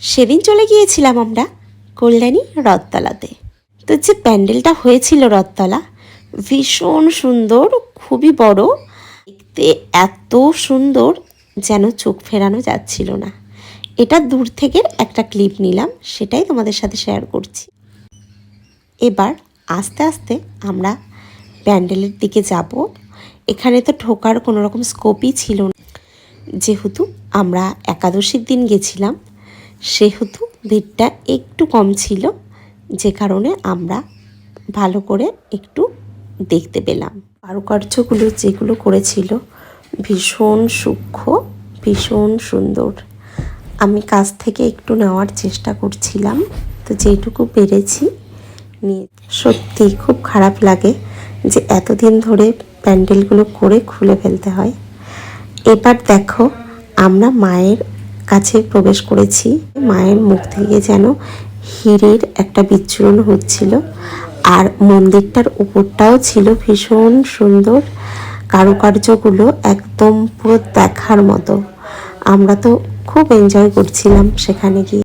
সেদিন চলে গিয়েছিলাম আমরা কল্যাণী রথতলাতে। তো যে প্যান্ডেলটা হয়েছিল রথতলা, ভীষণ সুন্দর, খুবই বড়, দেখতে এত সুন্দর যেন চোখ ফেরানো যাচ্ছিল না। এটা দূর থেকে একটা ক্লিপ নিলাম, সেটাই তোমাদের সাথে শেয়ার করছি। এবার আস্তে আস্তে আমরা প্যান্ডেলের দিকে যাব। এখানে তো ঢোকার কোনো রকম স্কোপই ছিল না, যেহেতু আমরা একাদশীর দিন গেছিলাম, সেহেতু ভিড়টা একটু কম ছিল, যে কারণে আমরা ভালো করে একটু দেখতে পেলাম। কারুকার্যগুলো যেগুলো করেছিল ভীষণ সূক্ষ্ম, ভীষণ সুন্দর। আমি কাছ থেকে একটু নেওয়ার চেষ্টা করছিলাম, তো যেটুকু পেরেছি নিয়ে। সত্যি খুব খারাপ লাগে যে এতদিন ধরে প্যান্ডেলগুলো করে খুলে ফেলতে হয়। এবার দেখো আমরা মায়ের কাছে প্রবেশ করেছি। মায়ের মুখ থেকে যেন হিরের একটা বিচ্ছুরণ হচ্ছিল, আর মন্দিরটার উপরটাও ছিল ভীষণ সুন্দর। কারুকার্যগুলো একদম পুরো দেখার মতো। আমরা তো খুব এনজয় করছিলাম সেখানে গিয়ে।